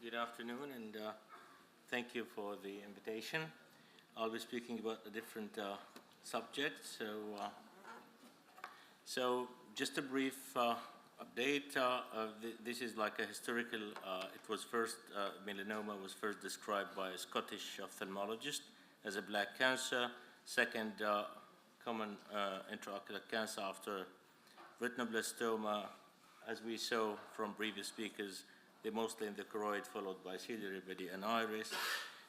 Good afternoon, and thank you for the invitation. I'll be speaking about a different subject. So just a brief update. This is like a historical. Melanoma was first described by a Scottish ophthalmologist as a black cancer, second common intraocular cancer after retinoblastoma. As we saw from previous speakers, they're mostly in the choroid, followed by ciliary body and iris.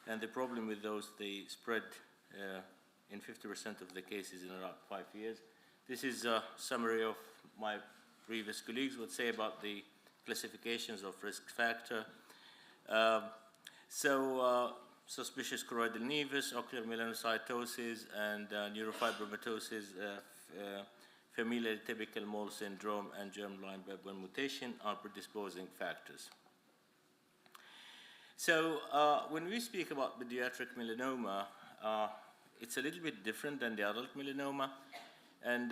And the problem with those, they spread in 50% of the cases in around 5 years. This is a summary of my previous colleagues would say about the classifications of risk factor. Suspicious choroidal nevus, ocular melanocytosis, and neurofibromatosis, familial typical mole syndrome, and germline BEP1 mutation are predisposing factors. So when we speak about pediatric melanoma, it's a little bit different than the adult melanoma. And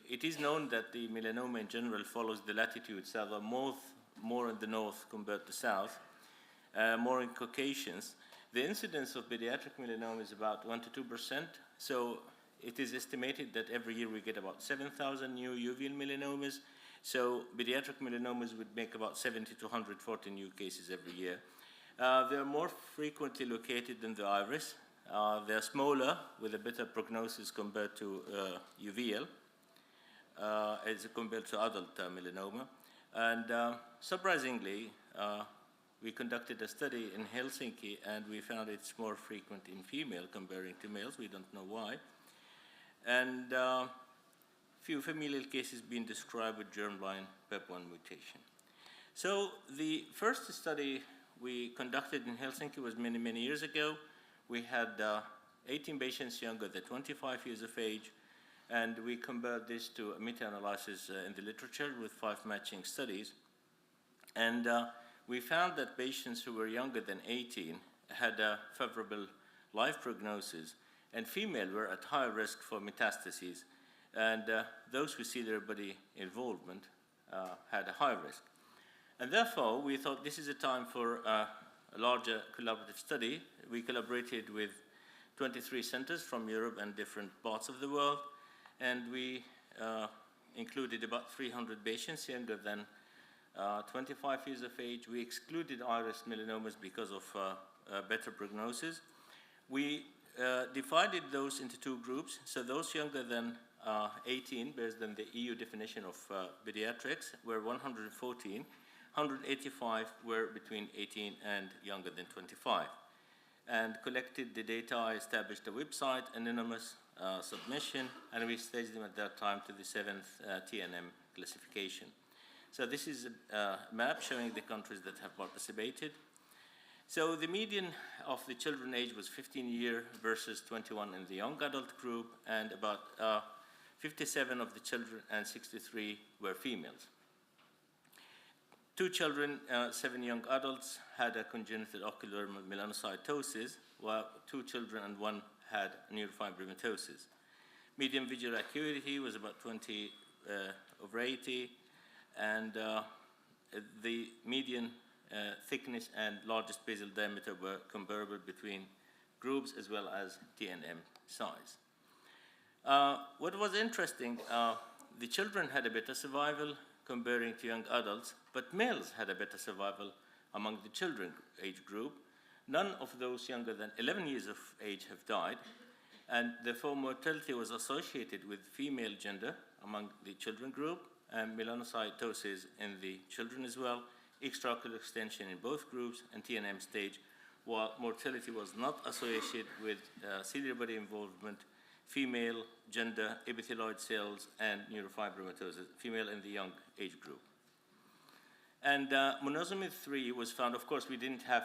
it is known that the melanoma in general follows the latitudes, so the more in the north compared to south, more in Caucasians. The incidence of pediatric melanoma is about 1 to 2%. So it is estimated that every year we get about 7,000 new uveal melanomas. So pediatric melanomas would make about 70 to 140 new cases every year. They are more frequently located in the iris. They are smaller with a better prognosis compared to uveal, as compared to adult melanoma. And surprisingly, we conducted a study in Helsinki, and we found it's more frequent in female comparing to males. We don't know why. And few familial cases being described with germline BEP1 mutation. So the first study we conducted in Helsinki was many, many years ago. We had 18 patients younger than 25 years of age, and we compared this to a meta-analysis in the literature with 5 matching studies. And we found that patients who were younger than 18 had a favorable life prognosis, and female were at higher risk for metastases. And those with ciliary body involvement had a higher risk. And therefore, we thought this is a time for a larger collaborative study. We collaborated with 23 centers from Europe and different parts of the world, and we included about 300 patients younger than 25 years of age. We excluded iris melanomas because of better prognosis. We divided those into 2 groups. So those younger than 18, based on the EU definition of pediatrics, were 114. 185 were between 18 and younger than 25. And collected the data, established a website, anonymous submission, and we staged them at that time to the 7th TNM classification. So this is a map showing the countries that have participated. So the median of the children age was 15 years versus 21 in the young adult group, and about 57 of the children and 63 were females. 2 children, 7 young adults had a congenital ocular melanocytosis, while 2 children and 1 had neurofibromatosis. Median visual acuity was about 20 over 80, and the median thickness and largest basal diameter were comparable between groups as well as TNM size. What was interesting, the children had a better survival comparing to young adults, but males had a better survival among the children age group. None of those younger than 11 years of age have died, and therefore mortality was associated with female gender among the children group, and melanocytosis in the children as well, extraocular extension in both groups, and TNM stage, while mortality was not associated with ciliary body involvement, female, gender, epithelioid cells, and neurofibromatosis, female in the young age group. And monosomy 3 was found. Of course, we didn't have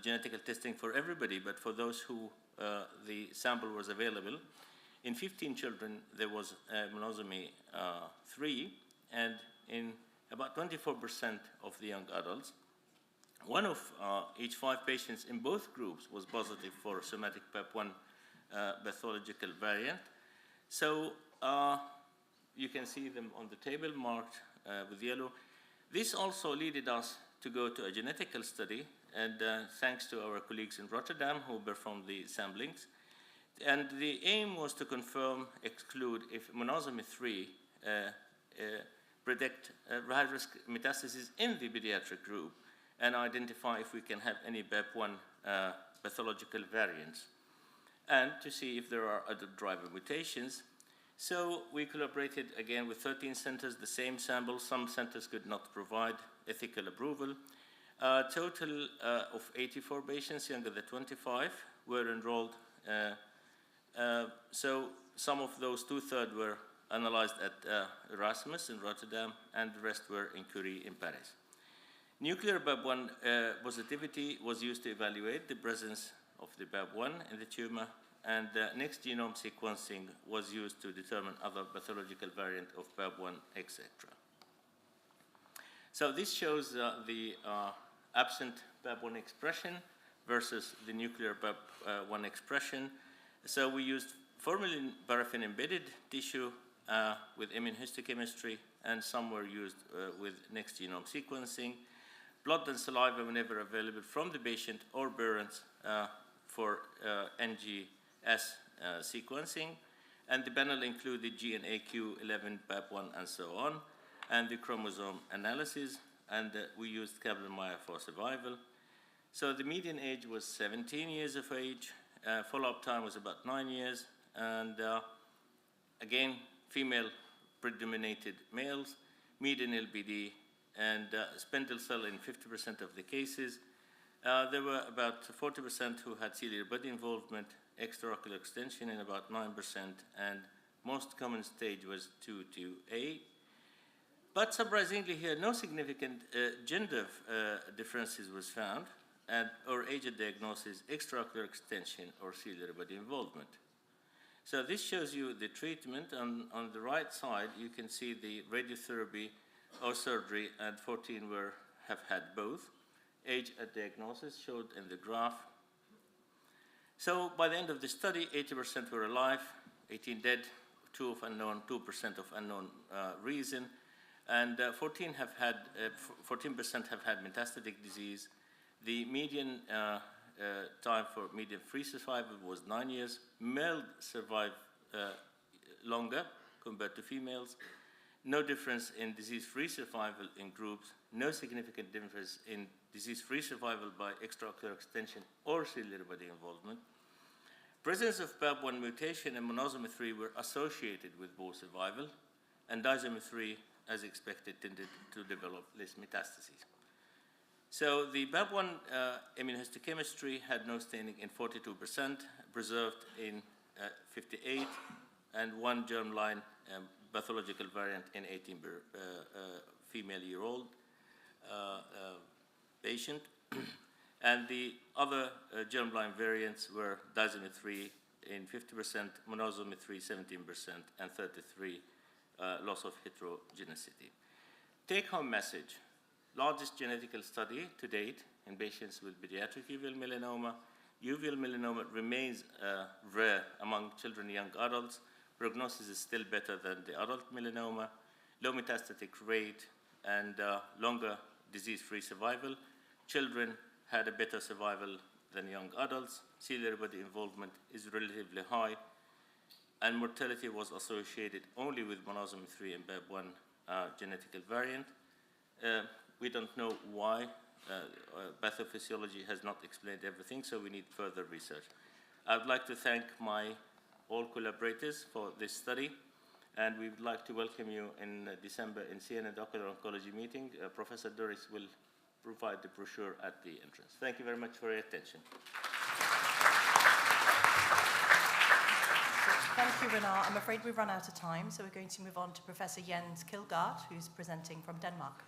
genetic testing for everybody, but for those who the sample was available, in 15 children, there was monosomy 3, and in about 24% of the young adults, 1 of each 5 patients in both groups was positive for somatic BEP1 pathological variant. So you can see them on the table marked with yellow. This also led us to go to a genetical study, and thanks to our colleagues in Rotterdam who performed the samplings. And the aim was to confirm, exclude if monosomy 3 predict high-risk metastases in the pediatric group, and identify if we can have any BAP1 pathological variants, and to see if there are other driver mutations. So we collaborated again with 13 centers, the same sample. Some centers could not provide ethical approval. A total of 84 patients younger than 25 were enrolled. So some of those, 2/3 were analyzed at Erasmus in Rotterdam, and the rest were in Curie in Paris. Nuclear BAP1 positivity was used to evaluate the presence of the BAP1 in the tumor, and next genome sequencing was used to determine other pathological variant of BAP1, etc. So this shows the absent BAP1 expression versus the nuclear BAP1 expression. So we used formalin paraffin embedded tissue with immunohistochemistry, and some were used with next genome sequencing. Blood and saliva whenever available from the patient or parents for NGS sequencing. And the panel included G and AQ11, BAP1, and so on, and the chromosome analysis, and we used Kaplan-Meier for survival. So the median age was 17 years of age. Follow-up time was about 9 years, and again, female predominated males, median LBD, and spindle cell in 50% of the cases. There were about 40% who had ciliary body involvement, extraocular extension in about 9%, and most common stage was 2 to A. But surprisingly here, no significant gender differences was found, or age at diagnosis, extraocular extension, or ciliary body involvement. So this shows you the treatment. On the right side, you can see the radiotherapy or surgery, and 14 have had both. Age at diagnosis showed in the graph. So by the end of the study, 80% were alive, 18 dead, 2% of unknown reason, and 14% have had metastatic disease. The median time for median free survival was 9 years. Males survive longer compared to females. No difference in disease-free survival in groups. No significant difference in disease-free survival by extraocular extension or ciliary body involvement. Presence of BAP1 mutation and monosomy 3 were associated with poor survival, and disomy 3, as expected, tended to develop less metastases. So the BAP1 immunohistochemistry had no staining in 42%, preserved in 58, and one germline pathological variant in 18 female-year-old patient. And the other germline variants were disomy 3 in 50%, monosomy 3 17%, and 33 loss of heterogeneity. Take-home message: largest genetical study to date in patients with pediatric uveal melanoma. Uveal melanoma remains rare among children and young adults. Prognosis is still better than the adult melanoma. Low metastatic rate and longer disease-free survival. Children had a better survival than young adults. Ciliary body involvement is relatively high, and mortality was associated only with monosomy 3 and BAP1 genetical variant. We don't know why. Pathophysiology has not explained everything, so we need further research. I would like to thank all collaborators for this study, and we would like to welcome you in December in CNN Ocular Oncology meeting. Professor Doris will provide the brochure at the entrance. Thank you very much for your attention. Thank you, Renar. I'm afraid we've run out of time, so we're going to move on to Professor Jens Kilgaard, who's presenting from Denmark.